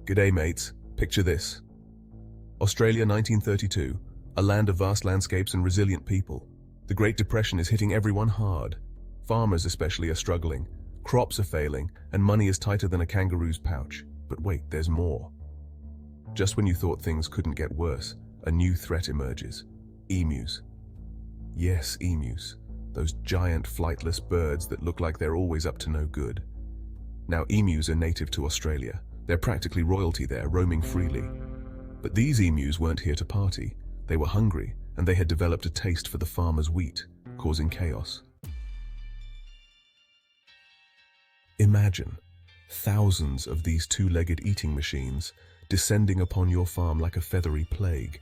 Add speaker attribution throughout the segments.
Speaker 1: G'day mates, picture this. Australia 1932, a land of vast landscapes and resilient people. The Great Depression is hitting everyone hard. Farmers especially are struggling, crops are failing, and money is tighter than a kangaroo's pouch. But wait, there's more. Just when you thought things couldn't get worse, a new threat emerges. Emus. Yes, emus. Those giant flightless birds that look like they're always up to no good. Now, emus are native to Australia. They're practically royalty there, roaming freely. But these emus weren't here to party. They were hungry, and they had developed a taste for the farmer's wheat, causing chaos. Imagine thousands of these two-legged eating machines descending upon your farm like a feathery plague.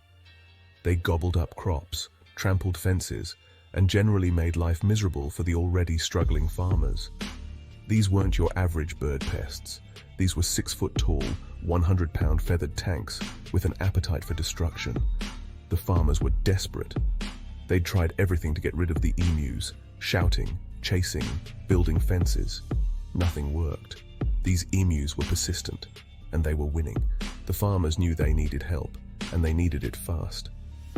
Speaker 1: They gobbled up crops, trampled fences, and generally made life miserable for the already struggling farmers. These weren't your average bird pests. These were 6-foot-tall, 100-pound feathered tanks with an appetite for destruction. The farmers were desperate. They'd tried everything to get rid of the emus, shouting, chasing, building fences. Nothing worked. These emus were persistent, and they were winning. The farmers knew they needed help, and they needed it fast.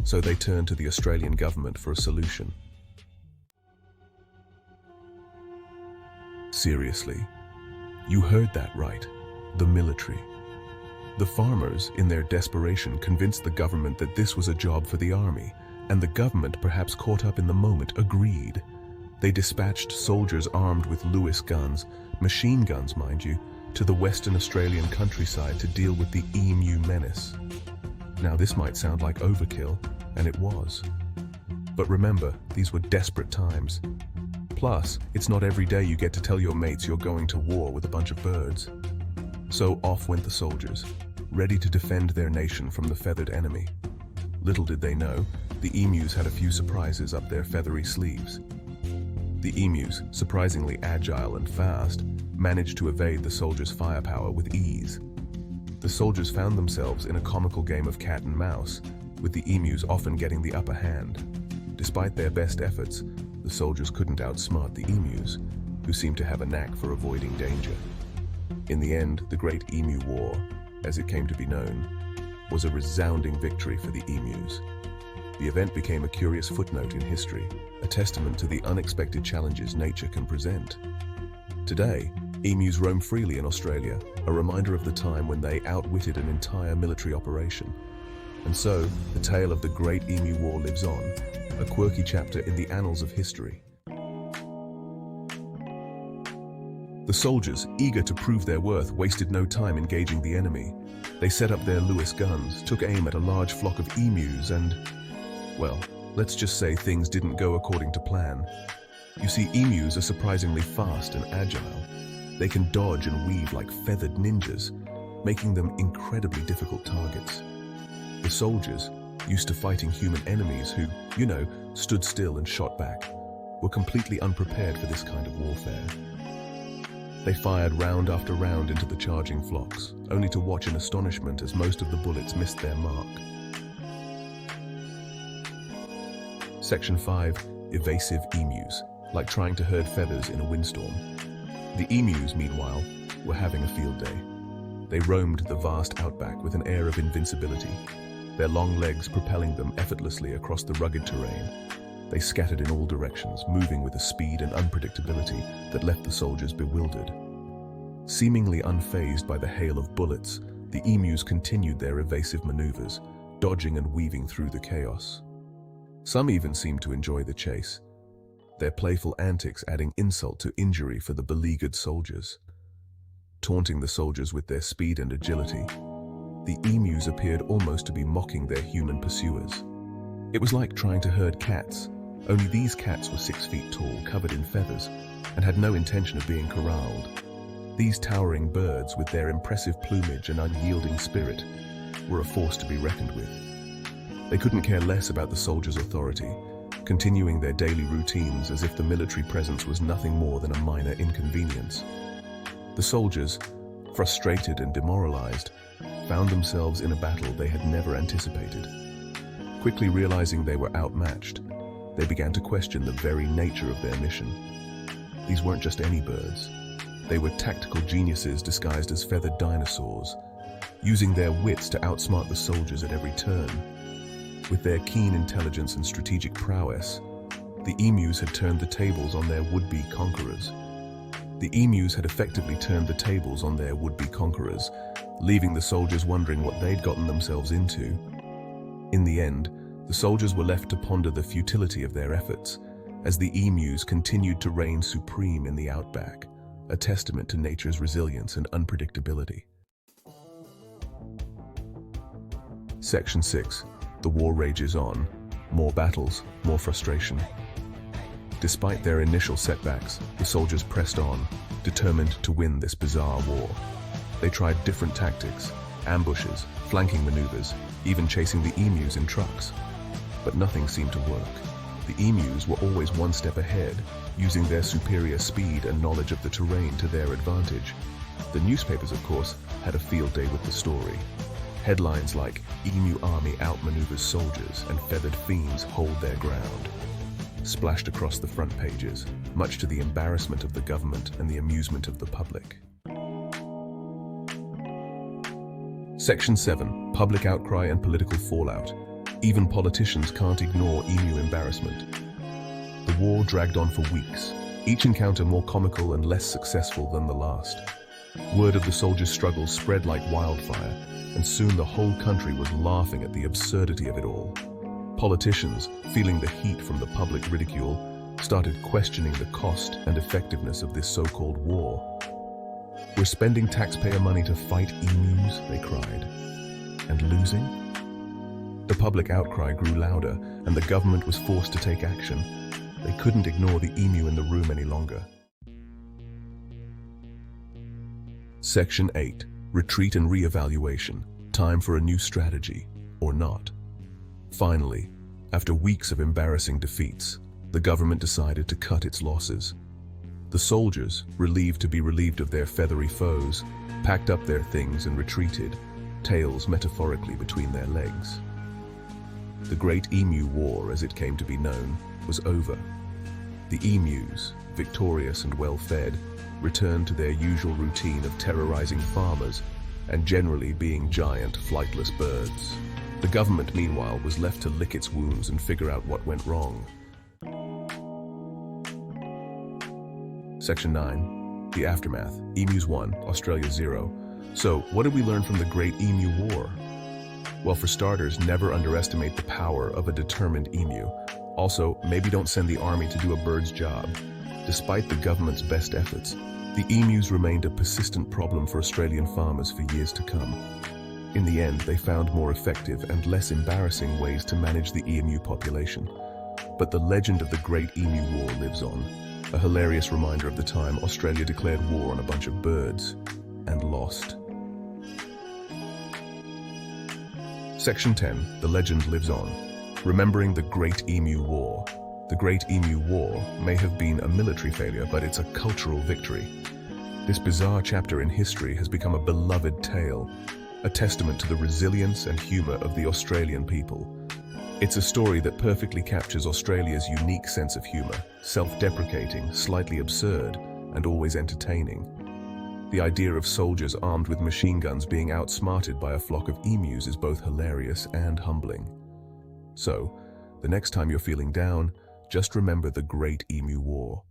Speaker 1: So they turned to the Australian government for a solution. Seriously, you heard that right. The military. The farmers, in their desperation, convinced the government that this was a job for the army, and the government, perhaps caught up in the moment, agreed. They dispatched soldiers armed with Lewis guns, machine guns mind you, to the Western Australian countryside to deal with the emu menace. Now this might sound like overkill, and it was. But remember, these were desperate times. Plus, it's not every day you get to tell your mates you're going to war with a bunch of birds. So off went the soldiers, ready to defend their nation from the feathered enemy. Little did they know, the emus had a few surprises up their feathery sleeves. The emus, surprisingly agile and fast, managed to evade the soldiers' firepower with ease. The soldiers found themselves in a comical game of cat and mouse, with the emus often getting the upper hand. Despite their best efforts, the soldiers couldn't outsmart the emus, who seemed to have a knack for avoiding danger. In the end, the Great Emu War, as it came to be known, was a resounding victory for the emus. The event became a curious footnote in history, a testament to the unexpected challenges nature can present. Today, emus roam freely in Australia, a reminder of the time when they outwitted an entire military operation. And so, the tale of the Great Emu War lives on, a quirky chapter in the annals of history. The soldiers, eager to prove their worth, wasted no time engaging the enemy. They set up their Lewis guns, took aim at a large flock of emus and, well, let's just say things didn't go according to plan. You see, emus are surprisingly fast and agile. They can dodge and weave like feathered ninjas, making them incredibly difficult targets. The soldiers, used to fighting human enemies who, stood still and shot back, were completely unprepared for this kind of warfare. They fired round after round into the charging flocks, only to watch in astonishment as most of the bullets missed their mark. Section 5. Evasive emus, like trying to herd feathers in a windstorm. The emus, meanwhile, were having a field day. They roamed the vast outback with an air of invincibility, their long legs propelling them effortlessly across the rugged terrain. They scattered in all directions, moving with a speed and unpredictability that left the soldiers bewildered. Seemingly unfazed by the hail of bullets, the emus continued their evasive maneuvers, dodging and weaving through the chaos. Some even seemed to enjoy the chase, their playful antics adding insult to injury for the beleaguered soldiers. Taunting the soldiers with their speed and agility, the emus appeared almost to be mocking their human pursuers. It was like trying to herd cats, only these cats were 6 feet tall, covered in feathers, and had no intention of being corralled. These towering birds, with their impressive plumage and unyielding spirit, were a force to be reckoned with. They couldn't care less about the soldiers' authority, continuing their daily routines as if the military presence was nothing more than a minor inconvenience. The soldiers, frustrated and demoralized, found themselves in a battle they had never anticipated. Quickly realizing they were outmatched, they began to question the very nature of their mission. These weren't just any birds. They were tactical geniuses disguised as feathered dinosaurs. using their wits to outsmart the soldiers at every turn. With their keen intelligence and strategic prowess, the emus had turned the tables on their would-be conquerors. The emus had effectively turned the tables on their would-be conquerors, leaving the soldiers wondering what they'd gotten themselves into. In the end, the soldiers were left to ponder the futility of their efforts, as the emus continued to reign supreme in the outback, a testament to nature's resilience and unpredictability. Section 6. The war rages on. More battles, more frustration. Despite their initial setbacks, the soldiers pressed on, determined to win this bizarre war. They tried different tactics, ambushes, flanking maneuvers, even chasing the emus in trucks. But nothing seemed to work. The emus were always one step ahead, using their superior speed and knowledge of the terrain to their advantage. The newspapers, of course, had a field day with the story. Headlines like "Emu Army outmaneuvers soldiers and feathered fiends hold their ground" splashed across the front pages, much to the embarrassment of the government and the amusement of the public. Section 7. Public outcry and political fallout. Even politicians can't ignore emu embarrassment. The war dragged on for weeks, each encounter more comical and less successful than the last. Word of the soldiers' struggles spread like wildfire, and soon the whole country was laughing at the absurdity of it all. Politicians, feeling the heat from the public ridicule, started questioning the cost and effectiveness of this so-called war. "We're spending taxpayer money to fight emus," they cried. "And losing?" The public outcry grew louder, and the government was forced to take action. They couldn't ignore the emu in the room any longer. Section 8. Retreat and re-evaluation. Time for a new strategy, or not. Finally, after weeks of embarrassing defeats, the government decided to cut its losses. The soldiers, relieved to be relieved of their feathery foes, packed up their things and retreated, tails metaphorically between their legs. The Great Emu War, as it came to be known, was over. The emus, victorious and well-fed, returned to their usual routine of terrorizing farmers and generally being giant, flightless birds. The government, meanwhile, was left to lick its wounds and figure out what went wrong. Section 9. The aftermath. Emus 1, Australia 0. So, what did we learn from the Great Emu War? Well, for starters, never underestimate the power of a determined emu. Also, maybe don't send the army to do a bird's job. Despite the government's best efforts, the emus remained a persistent problem for Australian farmers for years to come. In the end, they found more effective and less embarrassing ways to manage the emu population. But the legend of the Great Emu War lives on, a hilarious reminder of the time Australia declared war on a bunch of birds and lost. Section 10. The legend lives on. Remembering the Great Emu War. The Great Emu War may have been a military failure, but it's a cultural victory. This bizarre chapter in history has become a beloved tale, a testament to the resilience and humor of the Australian people. It's a story that perfectly captures Australia's unique sense of humor, self-deprecating, slightly absurd, and always entertaining. The idea of soldiers armed with machine guns being outsmarted by a flock of emus is both hilarious and humbling. So, the next time you're feeling down, just remember the Great Emu War.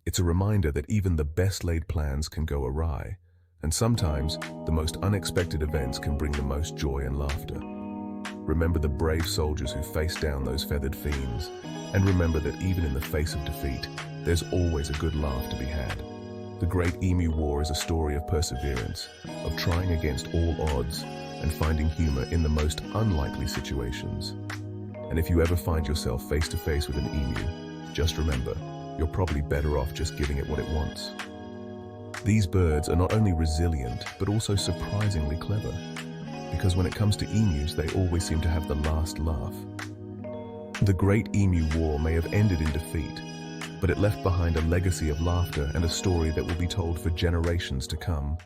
Speaker 1: It's a reminder that even the best-laid plans can go awry, and sometimes the most unexpected events can bring the most joy and laughter. Remember the brave soldiers who faced down those feathered fiends, and remember that even in the face of defeat, there's always a good laugh to be had. The Great Emu War is a story of perseverance, of trying against all odds, and finding humor in the most unlikely situations. And if you ever find yourself face to face with an emu, just remember, you're probably better off just giving it what it wants. These birds are not only resilient, but also surprisingly clever, because when it comes to emus, they always seem to have the last laugh. The Great Emu War may have ended in defeat, but it left behind a legacy of laughter and a story that will be told for generations to come.